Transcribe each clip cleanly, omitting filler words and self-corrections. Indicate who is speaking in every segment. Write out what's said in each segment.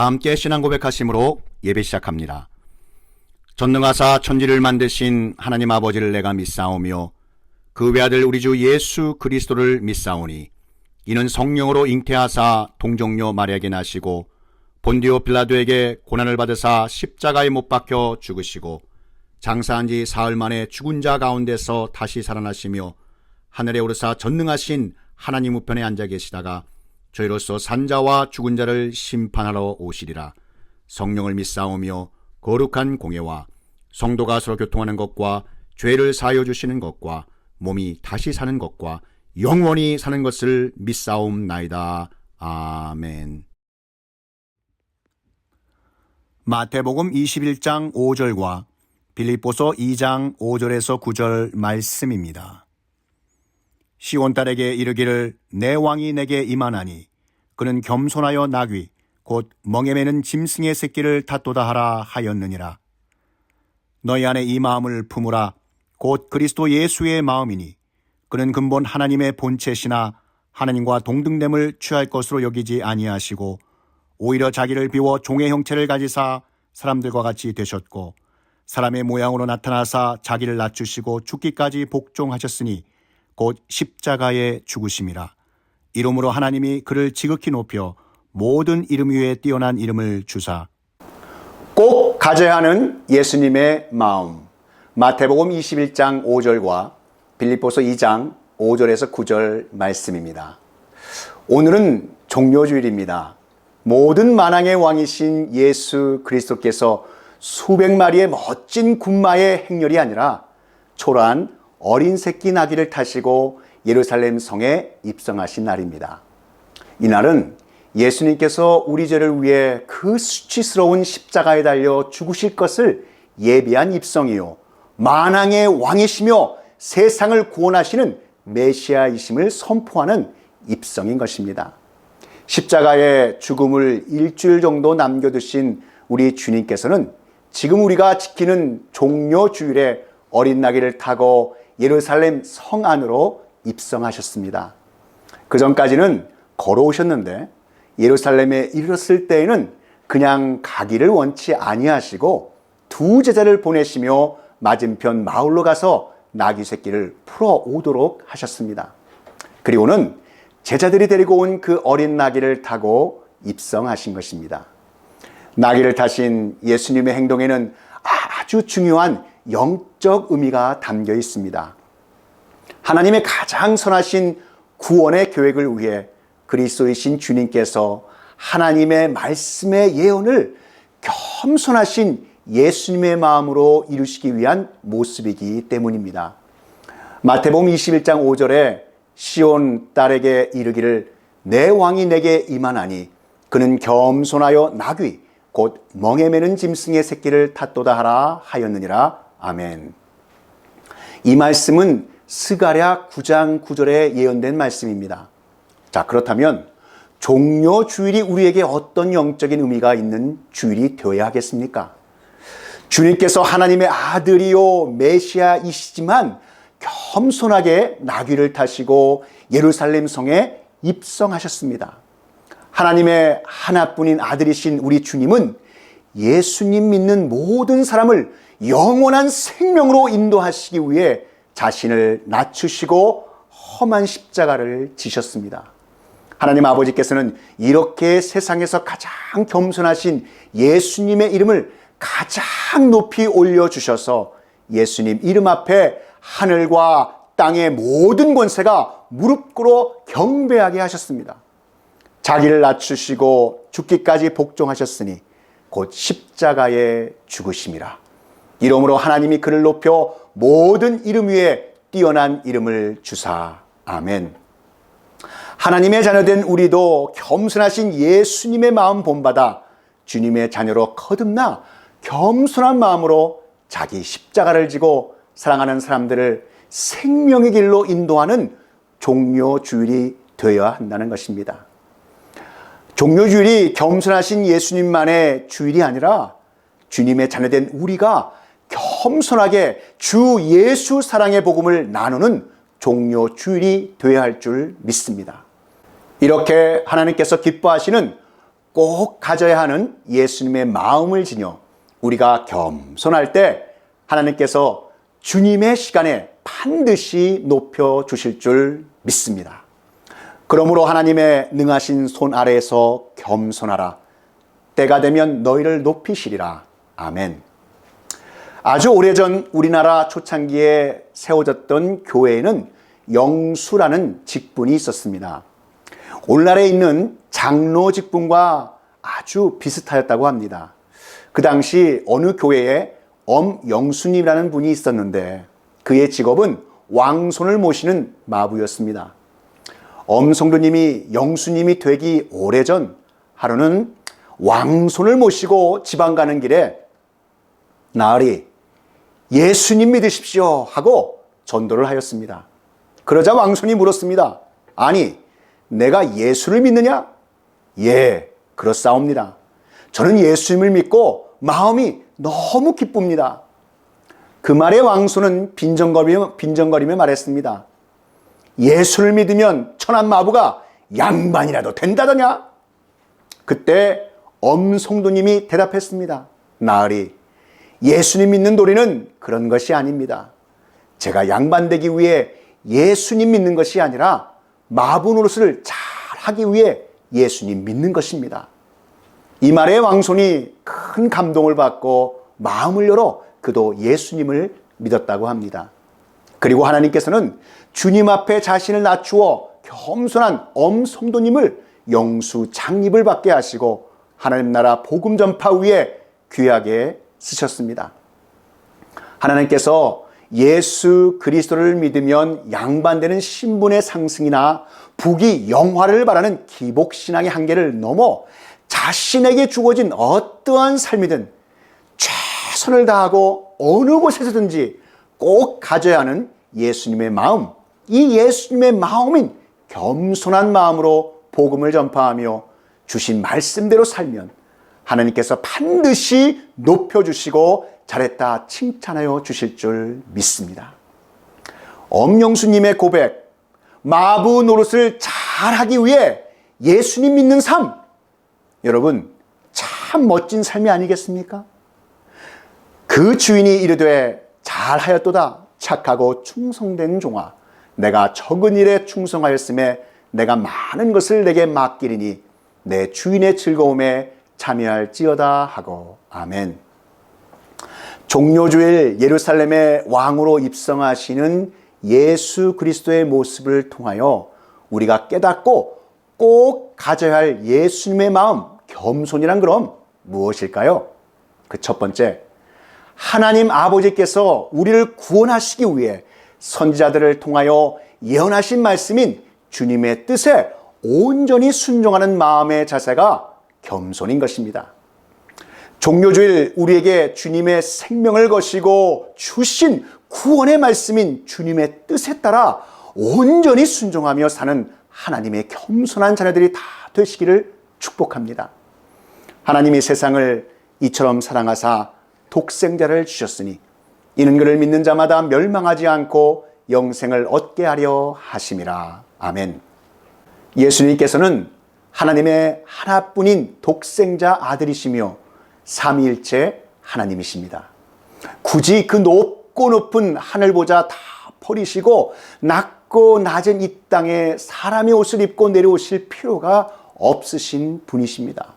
Speaker 1: 다 함께 신앙 고백하심으로 예배 시작합니다. 전능하사 천지를 만드신 하나님 아버지를 내가 믿사오며 그 외아들 우리 주 예수 그리스도를 믿사오니 이는 성령으로 잉태하사 동정녀 마리아에게 나시고 본디오 빌라도에게 고난을 받으사 십자가에 못 박혀 죽으시고 장사한 지 사흘 만에 죽은 자 가운데서 다시 살아나시며 하늘에 오르사 전능하신 하나님 우편에 앉아 계시다가 저희로서 산자와 죽은 자를 심판하러 오시리라. 성령을 믿사오며 거룩한 공예와 성도가 서로 교통하는 것과 죄를 사하여 주시는 것과 몸이 다시 사는 것과 영원히 사는 것을 믿사옵나이다. 아멘. 마태복음 21장 5절과 빌립보서 2장 5절에서 9절 말씀입니다. 시온 딸에게 이르기를 내 왕이 내게 임하나니 그는 겸손하여 나귀 곧 멍에 매는 짐승의 새끼를 탓도다 하라 하였느니라. 너희 안에 이 마음을 품으라. 곧 그리스도 예수의 마음이니 그는 근본 하나님의 본체시나 하나님과 동등됨을 취할 것으로 여기지 아니하시고 오히려 자기를 비워 종의 형체를 가지사 사람들과 같이 되셨고 사람의 모양으로 나타나사 자기를 낮추시고 죽기까지 복종하셨으니 곧 십자가에 죽으심이라. 이름으로 하나님이 그를 지극히 높여 모든 이름 위에 뛰어난 이름을 주사. 꼭 가져야 하는 예수님의 마음. 마태복음 21장 5절과 빌립보서 2장 5절에서 9절 말씀입니다. 오늘은 종료주일입니다. 모든 만왕의 왕이신 예수 그리스도께서 수백 마리의 멋진 군마의 행렬이 아니라 초라한 어린 새끼 나귀를 타시고 예루살렘 성에 입성하신 날입니다. 이날은 예수님께서 우리 죄를 위해 그 수치스러운 십자가에 달려 죽으실 것을 예비한 입성이요 만왕의 왕이시며 세상을 구원하시는 메시아이심을 선포하는 입성인 것입니다. 십자가의 죽음을 일주일 정도 남겨두신 우리 주님께서는 지금 우리가 지키는 종료주일에 어린 나귀를 타고 예루살렘 성 안으로 입성하셨습니다. 그 전까지는 걸어오셨는데 예루살렘에 이르렀을 때에는 그냥 가기를 원치 아니하시고 두 제자를 보내시며 맞은편 마을로 가서 나귀 새끼를 풀어오도록 하셨습니다. 그리고는 제자들이 데리고 온 그 어린 나귀를 타고 입성하신 것입니다. 나귀를 타신 예수님의 행동에는 아주 중요한 영적 의미가 담겨 있습니다. 하나님의 가장 선하신 구원의 계획을 위해 그리스도이신 주님께서 하나님의 말씀의 예언을 겸손하신 예수님의 마음으로 이루시기 위한 모습이기 때문입니다. 마태복음 21장 5절에 시온 딸에게 이르기를 내 왕이 내게 임하나니 그는 겸손하여 나귀 곧 멍에 매는 짐승의 새끼를 탓도다 하라 하였느니라. 아멘. 이 말씀은 스가랴 9장 9절에 예언된 말씀입니다. 자, 그렇다면 종료 주일이 우리에게 어떤 영적인 의미가 있는 주일이 되어야 하겠습니까? 주님께서 하나님의 아들이요 메시아이시지만 겸손하게 나귀를 타시고 예루살렘 성에 입성하셨습니다. 하나님의 하나뿐인 아들이신 우리 주님은 예수님 믿는 모든 사람을 영원한 생명으로 인도하시기 위해 자신을 낮추시고 험한 십자가를 지셨습니다. 하나님 아버지께서는 이렇게 세상에서 가장 겸손하신 예수님의 이름을 가장 높이 올려주셔서 예수님 이름 앞에 하늘과 땅의 모든 권세가 무릎 꿇어 경배하게 하셨습니다. 자기를 낮추시고 죽기까지 복종하셨으니 곧 십자가에 죽으심이라. 이러므로 하나님이 그를 높여 모든 이름 위에 뛰어난 이름을 주사. 아멘. 하나님의 자녀된 우리도 겸손하신 예수님의 마음 본받아 주님의 자녀로 거듭나 겸손한 마음으로 자기 십자가를 지고 사랑하는 사람들을 생명의 길로 인도하는 종료주일이 되어야 한다는 것입니다. 종료주일이 겸손하신 예수님만의 주일이 아니라 주님의 자녀된 우리가 겸손하게 주 예수 사랑의 복음을 나누는 종료주일이 되어야 할 줄 믿습니다. 이렇게 하나님께서 기뻐하시는 꼭 가져야 하는 예수님의 마음을 지녀 우리가 겸손할 때 하나님께서 주님의 시간에 반드시 높여주실 줄 믿습니다. 그러므로 하나님의 능하신 손 아래에서 겸손하라. 때가 되면 너희를 높이시리라. 아멘. 아주 오래전 우리나라 초창기에 세워졌던 교회에는 영수라는 직분이 있었습니다. 오늘날에 있는 장로 직분과 아주 비슷하였다고 합니다. 그 당시 어느 교회에 엄영수님이라는 분이 있었는데 그의 직업은 왕손을 모시는 마부였습니다. 엄성도님이 영수님이 되기 오래전 하루는 왕손을 모시고 지방 가는 길에 나으리 예수님 믿으십시오 하고 전도를 하였습니다. 그러자 왕손이 물었습니다. 아니 내가 예수를 믿느냐? 예, 그렇사옵니다. 저는 예수님을 믿고 마음이 너무 기쁩니다. 그 말에 왕손은 빈정거리며 말했습니다. 예수를 믿으면 천한 마부가 양반이라도 된다더냐? 그때 엄성도님이 대답했습니다. 나으리, 예수님 믿는 도리는 그런 것이 아닙니다. 제가 양반 되기 위해 예수님 믿는 것이 아니라 마부 노릇을 잘 하기 위해 예수님 믿는 것입니다. 이 말에 왕손이 큰 감동을 받고 마음을 열어 그도 예수님을 믿었다고 합니다. 그리고 하나님께서는 주님 앞에 자신을 낮추어 겸손한 엄성도님을 영수 장립을 받게 하시고 하나님 나라 복음 전파 위에 귀하게 쓰셨습니다. 하나님께서 예수 그리스도를 믿으면 양반되는 신분의 상승이나 부귀 영화를 바라는 기복신앙의 한계를 넘어 자신에게 주어진 어떠한 삶이든 최선을 다하고 어느 곳에서든지 꼭 가져야 하는 예수님의 마음, 이 예수님의 마음인 겸손한 마음으로 복음을 전파하며 주신 말씀대로 살면 하나님께서 반드시 높여주시고 잘했다 칭찬하여 주실 줄 믿습니다. 엄영수님의 고백, 마부 노릇을 잘하기 위해 예수님 믿는 삶, 여러분 참 멋진 삶이 아니겠습니까? 그 주인이 이르되 잘하였도다 착하고 충성된 종아, 내가 적은 일에 충성하였음에 내가 많은 것을 내게 맡기리니 내 주인의 즐거움에 참여할지어다 하고. 아멘. 종료주일 예루살렘의 왕으로 입성하시는 예수 그리스도의 모습을 통하여 우리가 깨닫고 꼭 가져야 할 예수님의 마음, 겸손이란 그럼 무엇일까요? 그 첫 번째, 하나님 아버지께서 우리를 구원하시기 위해 선지자들을 통하여 예언하신 말씀인 주님의 뜻에 온전히 순종하는 마음의 자세가 겸손인 것입니다. 종료주일 우리에게 주님의 생명을 거시고 주신 구원의 말씀인 주님의 뜻에 따라 온전히 순종하며 사는 하나님의 겸손한 자녀들이 다 되시기를 축복합니다. 하나님이 세상을 이처럼 사랑하사 독생자를 주셨으니 이는 그를 믿는 자마다 멸망하지 않고 영생을 얻게 하려 하심이라. 아멘. 예수님께서는 하나님의 하나뿐인 독생자 아들이시며 삼위일체 하나님이십니다. 굳이 그 높고 높은 하늘 보자 다 버리시고 낮고 낮은 이 땅에 사람의 옷을 입고 내려오실 필요가 없으신 분이십니다.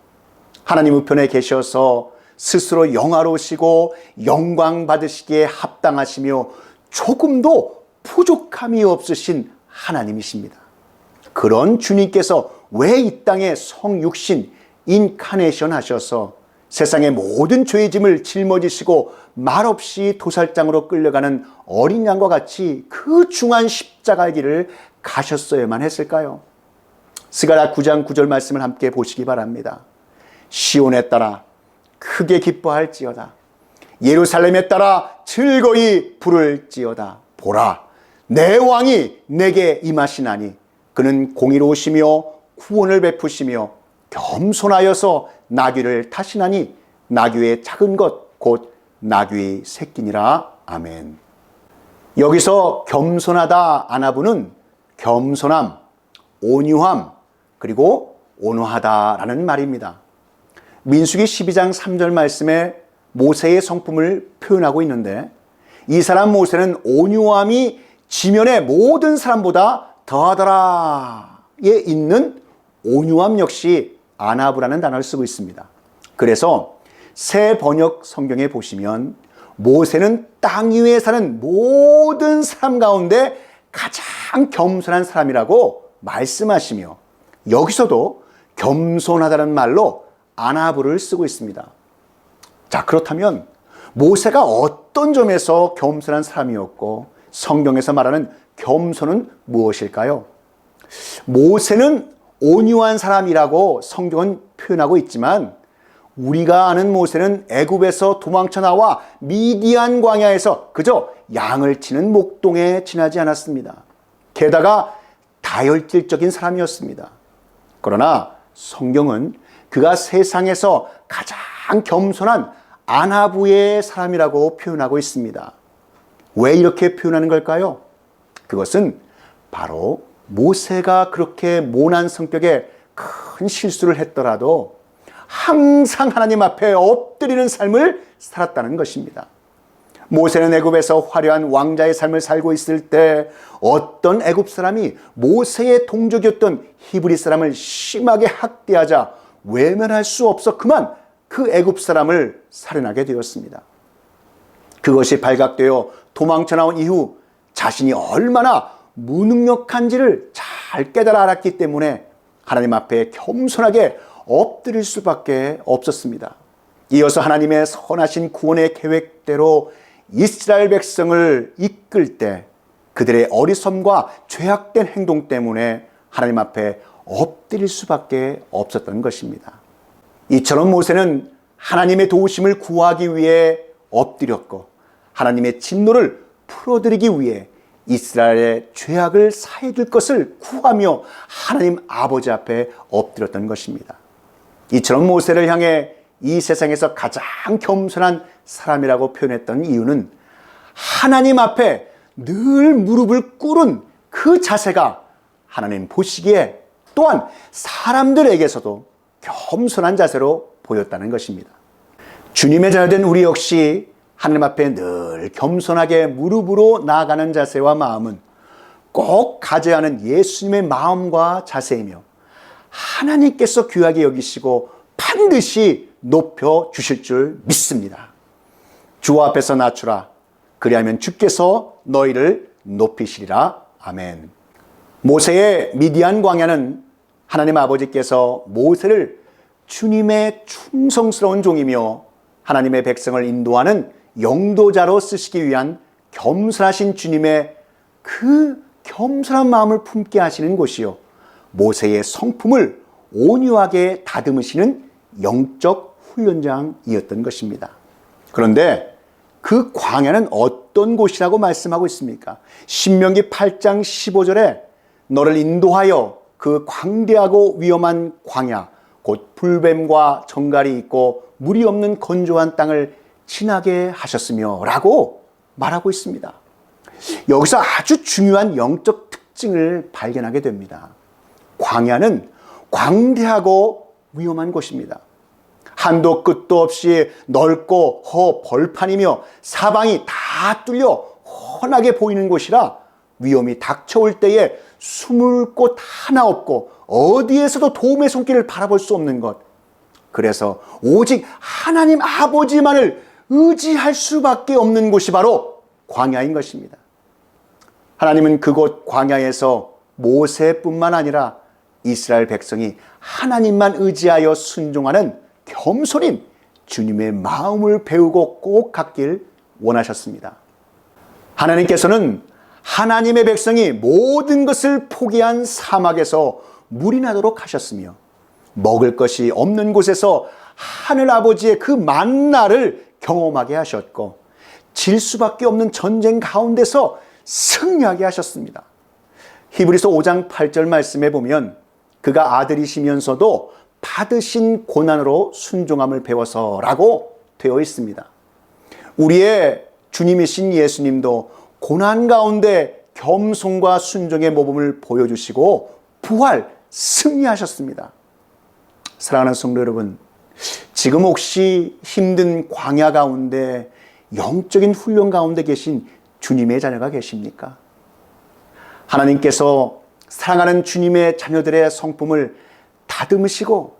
Speaker 1: 하나님 우편에 계셔서 스스로 영화로우시고 영광 받으시기에 합당하시며 조금도 부족함이 없으신 하나님이십니다. 그런 주님께서 왜 이 땅에 성육신 인카네이션 하셔서 세상의 모든 죄의 짐을 짊어지시고 말없이 도살장으로 끌려가는 어린 양과 같이 그 중한 십자가의 길을 가셨어야만 했을까요? 스가랴 9장 9절 말씀을 함께 보시기 바랍니다. 시온에 따라 크게 기뻐할지어다. 예루살렘에 따라 즐거이 부를지어다. 보라, 내 왕이 내게 임하시나니 그는 공의로우시며 구원을 베푸시며 겸손하여서 나귀를 타시나니 나귀의 작은 것 곧 나귀의 새끼니라. 아멘. 여기서 겸손하다 아나부는 겸손함, 온유함, 그리고 온화하다라는 말입니다. 민수기 12장 3절 말씀에 모세의 성품을 표현하고 있는데, 이 사람 모세는 온유함이 지면의 모든 사람보다 더하더라에 있는 온유함 역시 아나브라는 단어를 쓰고 있습니다. 그래서 새 번역 성경에 보시면 모세는 땅 위에 사는 모든 사람 가운데 가장 겸손한 사람이라고 말씀하시며, 여기서도 겸손하다는 말로 아나브를 쓰고 있습니다. 자, 그렇다면 모세가 어떤 점에서 겸손한 사람이었고 성경에서 말하는 겸손은 무엇일까요? 모세는 온유한 사람이라고 성경은 표현하고 있지만, 우리가 아는 모세는 애굽에서 도망쳐 나와 미디안 광야에서 그저 양을 치는 목동에 지나지 않았습니다. 게다가 다혈질적인 사람이었습니다. 그러나 성경은 그가 세상에서 가장 겸손한 아나부의 사람이라고 표현하고 있습니다. 왜 이렇게 표현하는 걸까요? 그것은 바로 모세가 그렇게 모난 성격에 큰 실수를 했더라도 항상 하나님 앞에 엎드리는 삶을 살았다는 것입니다. 모세는 애굽에서 화려한 왕자의 삶을 살고 있을 때 어떤 애굽 사람이 모세의 동족이었던 히브리 사람을 심하게 학대하자 외면할 수 없어 그만 그 애굽 사람을 살인하게 되었습니다. 그것이 발각되어 도망쳐 나온 이후 자신이 얼마나 무능력한지를 잘 깨달아 알았기 때문에 하나님 앞에 겸손하게 엎드릴 수밖에 없었습니다. 이어서 하나님의 선하신 구원의 계획대로 이스라엘 백성을 이끌 때 그들의 어리석음과 죄악된 행동 때문에 하나님 앞에 엎드릴 수밖에 없었던 것입니다. 이처럼 모세는 하나님의 도우심을 구하기 위해 엎드렸고, 하나님의 진노를 풀어드리기 위해 이스라엘의 죄악을 사해줄 것을 구하며 하나님 아버지 앞에 엎드렸던 것입니다. 이처럼 모세를 향해 이 세상에서 가장 겸손한 사람이라고 표현했던 이유는 하나님 앞에 늘 무릎을 꿇은 그 자세가 하나님 보시기에 또한 사람들에게서도 겸손한 자세로 보였다는 것입니다. 주님의 자녀된 우리 역시 하나님 앞에 늘 겸손하게 무릎으로 나아가는 자세와 마음은 꼭 가져야 하는 예수님의 마음과 자세이며, 하나님께서 귀하게 여기시고 반드시 높여주실 줄 믿습니다. 주 앞에서 낮추라. 그리하면 주께서 너희를 높이시리라. 아멘. 모세의 미디안 광야는 하나님 아버지께서 모세를 주님의 충성스러운 종이며 하나님의 백성을 인도하는 영도자로 쓰시기 위한 겸손하신 주님의 그 겸손한 마음을 품게 하시는 곳이요, 모세의 성품을 온유하게 다듬으시는 영적 훈련장이었던 것입니다. 그런데 그 광야는 어떤 곳이라고 말씀하고 있습니까? 신명기 8장 15절에 너를 인도하여 그 광대하고 위험한 광야, 곧 불뱀과 정갈이 있고 물이 없는 건조한 땅을 지나게 하셨으며 라고 말하고 있습니다. 여기서 아주 중요한 영적 특징을 발견하게 됩니다. 광야는 광대하고 위험한 곳입니다. 한도 끝도 없이 넓고 벌판이며 사방이 다 뚫려 훤하게 보이는 곳이라 위험이 닥쳐올 때에 숨을 곳 하나 없고 어디에서도 도움의 손길을 바라볼 수 없는 것, 그래서 오직 하나님 아버지만을 의지할 수밖에 없는 곳이 바로 광야인 것입니다. 하나님은 그곳 광야에서 모세뿐만 아니라 이스라엘 백성이 하나님만 의지하여 순종하는 겸손인 주님의 마음을 배우고 꼭 갖길 원하셨습니다. 하나님께서는 하나님의 백성이 모든 것을 포기한 사막에서 물이 나도록 하셨으며, 먹을 것이 없는 곳에서 하늘 아버지의 그 만나를 경험하게 하셨고, 질 수밖에 없는 전쟁 가운데서 승리하게 하셨습니다. 히브리서 5장 8절 말씀에 보면 그가 아들이시면서도 받으신 고난으로 순종함을 배워서라고 되어 있습니다. 우리의 주님이신 예수님도 고난 가운데 겸손과 순종의 모범을 보여주시고 부활, 승리하셨습니다. 사랑하는 성도 여러분, 지금 혹시 힘든 광야 가운데 영적인 훈련 가운데 계신 주님의 자녀가 계십니까? 하나님께서 사랑하는 주님의 자녀들의 성품을 다듬으시고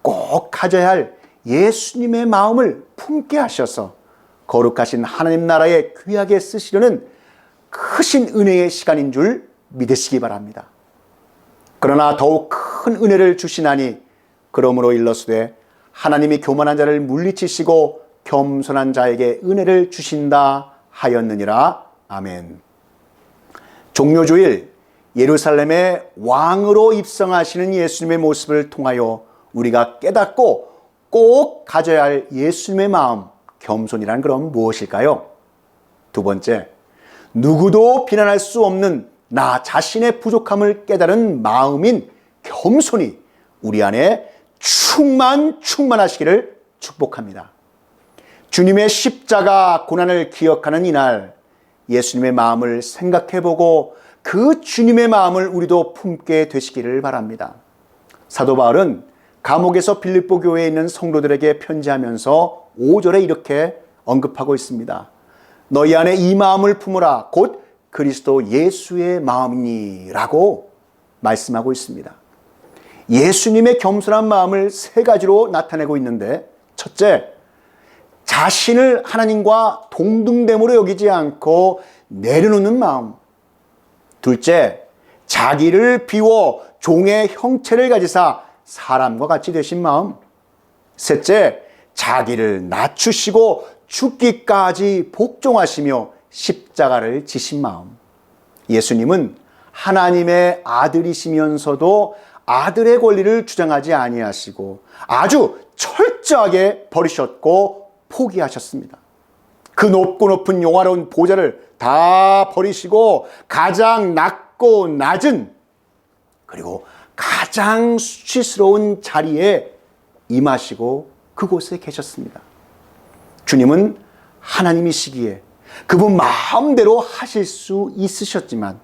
Speaker 1: 꼭 가져야 할 예수님의 마음을 품게 하셔서 거룩하신 하나님 나라에 귀하게 쓰시려는 크신 은혜의 시간인 줄 믿으시기 바랍니다. 그러나 더욱 큰 은혜를 주시나니 그러므로 일러스되 하나님이 교만한 자를 물리치시고 겸손한 자에게 은혜를 주신다 하였느니라. 아멘. 종료주일 예루살렘의 왕으로 입성하시는 예수님의 모습을 통하여 우리가 깨닫고 꼭 가져야 할 예수님의 마음, 겸손이란 그럼 무엇일까요? 두 번째, 누구도 비난할 수 없는 나 자신의 부족함을 깨달은 마음인 겸손이 우리 안에 충만하시기를 축복합니다. 주님의 십자가 고난을 기억하는 이날 예수님의 마음을 생각해보고 그 주님의 마음을 우리도 품게 되시기를 바랍니다. 사도 바울은 감옥에서 빌립보 교회에 있는 성도들에게 편지하면서 5절에 이렇게 언급하고 있습니다. 너희 안에 이 마음을 품으라 곧 그리스도 예수의 마음이니 라고 말씀하고 있습니다. 예수님의 겸손한 마음을 세 가지로 나타내고 있는데, 첫째, 자신을 하나님과 동등됨으로 여기지 않고 내려놓는 마음. 둘째, 자기를 비워 종의 형체를 가지사 사람과 같이 되신 마음. 셋째, 자기를 낮추시고 죽기까지 복종하시며 십자가를 지신 마음. 예수님은 하나님의 아들이시면서도 아들의 권리를 주장하지 아니하시고 아주 철저하게 버리셨고 포기하셨습니다. 그 높고 높은 영화로운 보좌를 다 버리시고 가장 낮고 낮은 그리고 가장 수치스러운 자리에 임하시고 그곳에 계셨습니다. 주님은 하나님이시기에 그분 마음대로 하실 수 있으셨지만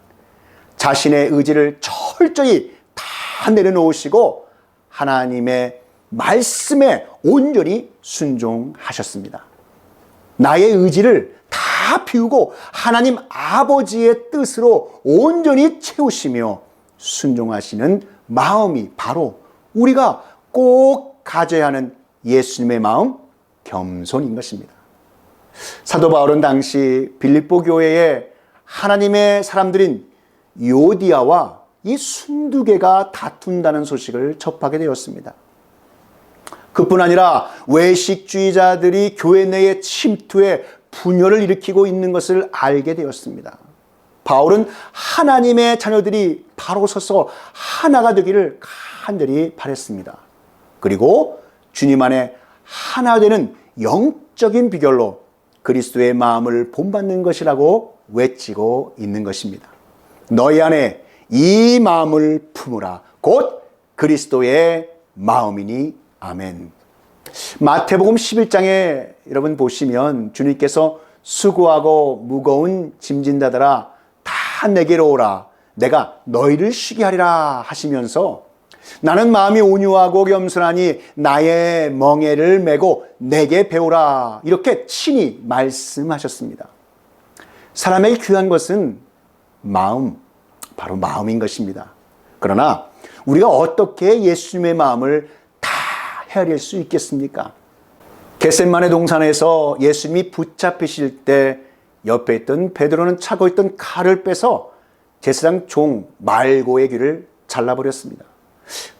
Speaker 1: 자신의 의지를 철저히 다 내려놓으시고 하나님의 말씀에 온전히 순종하셨습니다. 나의 의지를 다 비우고 하나님 아버지의 뜻으로 온전히 채우시며 순종하시는 마음이 바로 우리가 꼭 가져야 하는 예수님의 마음, 겸손인 것입니다. 사도 바울은 당시 빌립보 교회에 하나님의 사람들인 요디아와 이 순두개가 다툰다는 소식을 접하게 되었습니다. 그뿐 아니라 외식주의자들이 교회 내에 침투해 분열을 일으키고 있는 것을 알게 되었습니다. 바울은 하나님의 자녀들이 바로 서서 하나가 되기를 간절히 바랬습니다. 그리고 주님 안에 하나 되는 영적인 비결로 그리스도의 마음을 본받는 것이라고 외치고 있는 것입니다. 너희 안에 이 마음을 품으라 곧 그리스도의 마음이니. 아멘. 마태복음 11장에 여러분 보시면 주님께서 수고하고 무거운 짐진 자들아 다 내게로 오라 내가 너희를 쉬게 하리라 하시면서 나는 마음이 온유하고 겸손하니 나의 멍에를 메고 내게 배우라 이렇게 친히 말씀하셨습니다. 사람에게 귀한 것은 마음, 바로 마음인 것입니다. 그러나 우리가 어떻게 예수님의 마음을 다 헤아릴 수 있겠습니까? 겟셋마네 동산에서 예수님이 붙잡히실 때 옆에 있던 베드로는 차고 있던 칼을 빼서 제사장 종 말고의 귀를 잘라버렸습니다.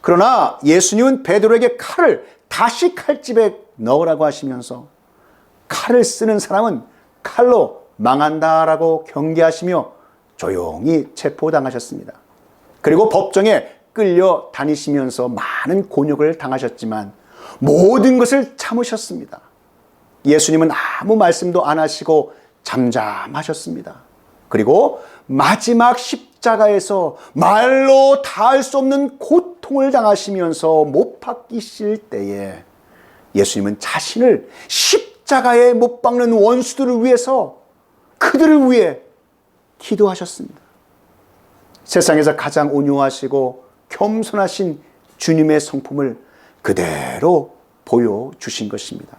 Speaker 1: 그러나 예수님은 베드로에게 칼을 다시 칼집에 넣으라고 하시면서 칼을 쓰는 사람은 칼로 망한다라고 경계하시며 조용히 체포당하셨습니다. 그리고 법정에 끌려 다니시면서 많은 곤욕을 당하셨지만 모든 것을 참으셨습니다. 예수님은 아무 말씀도 안 하시고 잠잠하셨습니다. 그리고 마지막 십자가에서 말로 다할 수 없는 고통을 당하시면서 못 박히실 때에 예수님은 자신을 십자가에 못 박는 원수들을 위해서 그들을 위해 기도하셨습니다. 세상에서 가장 온유하시고 겸손하신 주님의 성품을 그대로 보여주신 것입니다.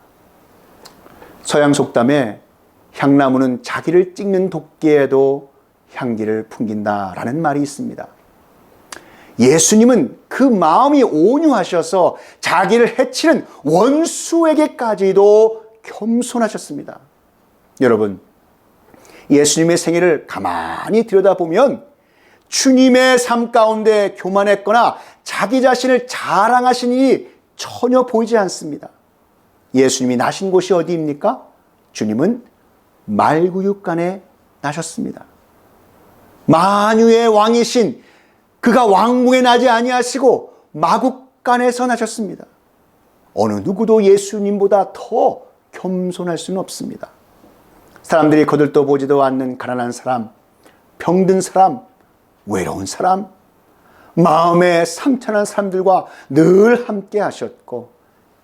Speaker 1: 서양 속담에 향나무는 자기를 찍는 도끼에도 향기를 풍긴다라는 말이 있습니다. 예수님은 그 마음이 온유하셔서 자기를 해치는 원수에게까지도 겸손하셨습니다. 여러분, 예수님의 생애를 가만히 들여다보면 주님의 삶 가운데 교만했거나 자기 자신을 자랑하신 일이 전혀 보이지 않습니다. 예수님이 나신 곳이 어디입니까? 주님은 말구육간에 나셨습니다. 만유의 왕이신 그가 왕궁에 나지 아니하시고 마국간에서 나셨습니다. 어느 누구도 예수님보다 더 겸손할 수는 없습니다. 사람들이 거들떠 보지도 않는 가난한 사람, 병든 사람, 외로운 사람, 마음에 상처난 사람들과 늘 함께 하셨고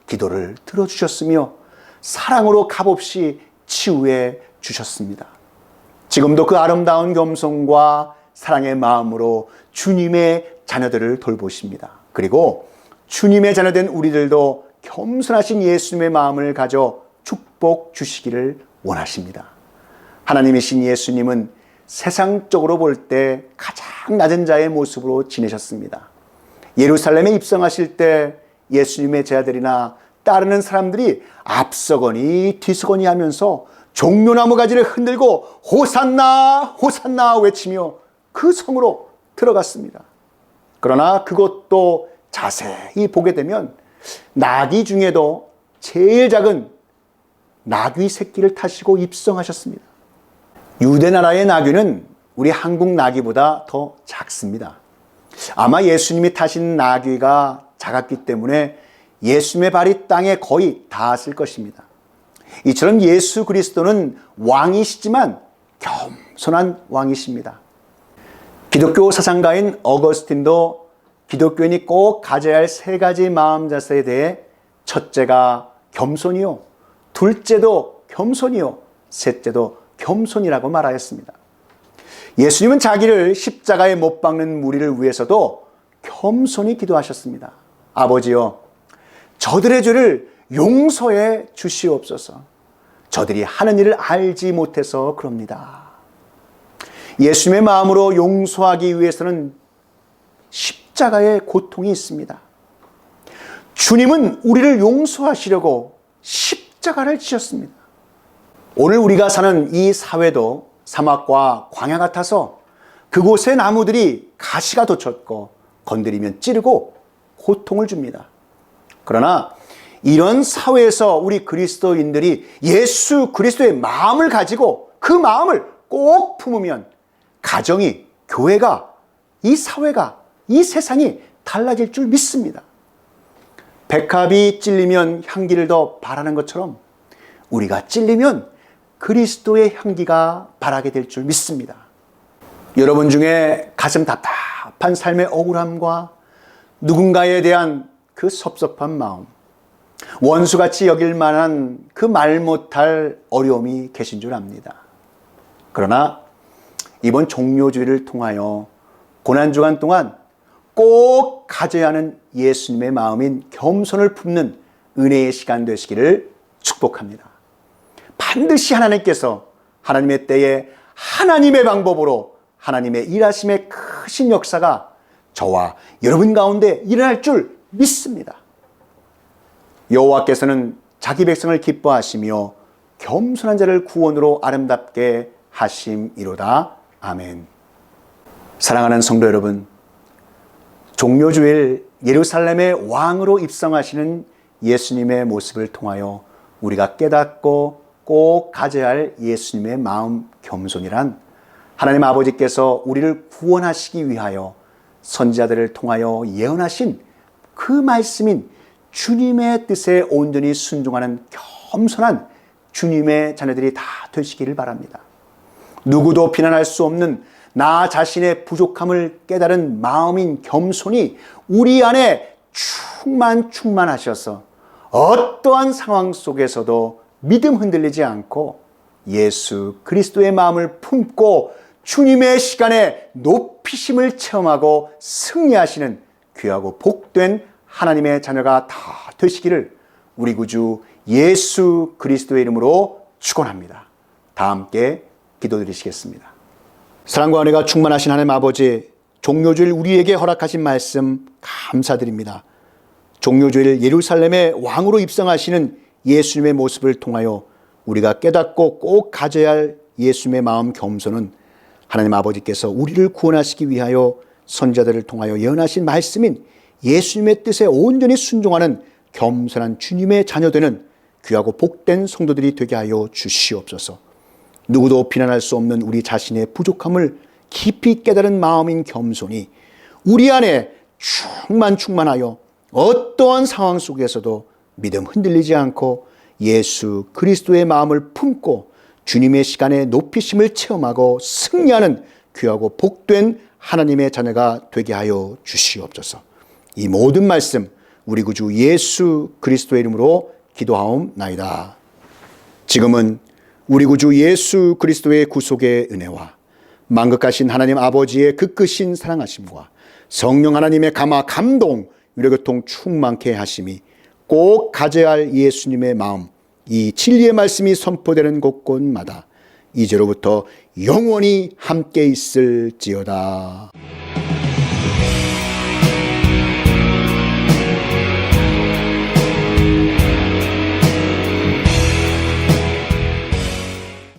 Speaker 1: 기도를 들어주셨으며 사랑으로 값없이 치유해 주셨습니다. 지금도 그 아름다운 겸손과 사랑의 마음으로 주님의 자녀들을 돌보십니다. 그리고 주님의 자녀된 우리들도 겸손하신 예수님의 마음을 가져 축복 주시기를 원하십니다. 하나님이신 예수님은 세상적으로 볼 때 가장 낮은 자의 모습으로 지내셨습니다. 예루살렘에 입성하실 때 예수님의 제자들이나 따르는 사람들이 앞서거니 뒤서거니 하면서 종려나무 가지를 흔들고 호산나 호산나 외치며 그 성으로 들어갔습니다. 그러나 그것도 자세히 보게 되면 나귀 중에도 제일 작은 나귀 새끼를 타시고 입성하셨습니다. 유대 나라의 나귀는 우리 한국 나귀보다 더 작습니다. 아마 예수님이 타신 나귀가 작았기 때문에 예수님의 발이 땅에 거의 닿았을 것입니다. 이처럼 예수 그리스도는 왕이시지만 겸손한 왕이십니다. 기독교 사상가인 어거스틴도 기독교인이 꼭 가져야 할 세 가지 마음 자세에 대해 첫째가 겸손이요, 둘째도 겸손이요, 셋째도 겸손이라고 말하였습니다. 예수님은 자기를 십자가에 못 박는 무리를 위해서도 겸손히 기도하셨습니다. 아버지여, 저들의 죄를 용서해 주시옵소서. 저들이 하는 일을 알지 못해서 그럽니다. 예수님의 마음으로 용서하기 위해서는 십자가의 고통이 있습니다. 주님은 우리를 용서하시려고 십자가를 지셨습니다. 오늘 우리가 사는 이 사회도 사막과 광야 같아서 그곳의 나무들이 가시가 돋쳤고 건드리면 찌르고 고통을 줍니다. 그러나 이런 사회에서 우리 그리스도인들이 예수 그리스도의 마음을 가지고 그 마음을 꼭 품으면 가정이, 교회가, 이 사회가, 이 세상이 달라질 줄 믿습니다. 백합이 찔리면 향기를 더 바라는 것처럼 우리가 찔리면 그리스도의 향기가 바라게 될 줄 믿습니다. 여러분 중에 가슴 답답한 삶의 억울함과 누군가에 대한 그 섭섭한 마음, 원수같이 여길 만한 그 말 못할 어려움이 계신 줄 압니다. 그러나 이번 종료주일을 통하여 고난주간 동안 꼭 가져야 하는 예수님의 마음인 겸손을 품는 은혜의 시간 되시기를 축복합니다. 반드시 하나님께서 하나님의 때에 하나님의 방법으로 하나님의 일하심의 크신 역사가 저와 여러분 가운데 일어날 줄 믿습니다. 여호와께서는 자기 백성을 기뻐하시며 겸손한 자를 구원으로 아름답게 하심이로다. 아멘. 사랑하는 성도 여러분, 종료주일 예루살렘의 왕으로 입성하시는 예수님의 모습을 통하여 우리가 깨닫고 꼭 가져야 할 예수님의 마음 겸손이란 하나님 아버지께서 우리를 구원하시기 위하여 선지자들을 통하여 예언하신 그 말씀인 주님의 뜻에 온전히 순종하는 겸손한 주님의 자녀들이 다 되시기를 바랍니다. 누구도 비난할 수 없는 나 자신의 부족함을 깨달은 마음인 겸손이 우리 안에 충만하셔서 어떠한 상황 속에서도 믿음 흔들리지 않고 예수 그리스도의 마음을 품고 주님의 시간에 높이심을 체험하고 승리하시는 귀하고 복된 하나님의 자녀가 다 되시기를 우리 구주 예수 그리스도의 이름으로 축원합니다. 다 함께 기도드리시겠습니다. 사랑과 은혜가 충만하신 하나님 아버지, 종료주일 우리에게 허락하신 말씀 감사드립니다. 종료주일 예루살렘의 왕으로 입성하시는 예수님의 모습을 통하여 우리가 깨닫고 꼭 가져야 할 예수님의 마음 겸손은 하나님 아버지께서 우리를 구원하시기 위하여 선자들을 통하여 예언하신 말씀인 예수님의 뜻에 온전히 순종하는 겸손한 주님의 자녀되는 귀하고 복된 성도들이 되게 하여 주시옵소서. 누구도 비난할 수 없는 우리 자신의 부족함을 깊이 깨달은 마음인 겸손이 우리 안에 충만하여 어떠한 상황 속에서도 믿음 흔들리지 않고 예수 그리스도의 마음을 품고 주님의 시간에 높이심을 체험하고 승리하는 귀하고 복된 하나님의 자녀가 되게 하여 주시옵소서. 이 모든 말씀 우리 구주 예수 그리스도의 이름으로 기도하옵나이다. 지금은 우리 구주 예수 그리스도의 구속의 은혜와 만극하신 하나님 아버지의 그 크신 사랑하심과 성령 하나님의 감화 감동 위로교통 충만케 하심이 꼭 가져야 할 예수님의 마음, 이 진리의 말씀이 선포되는 곳곳마다 이제로부터 영원히 함께 있을지어다.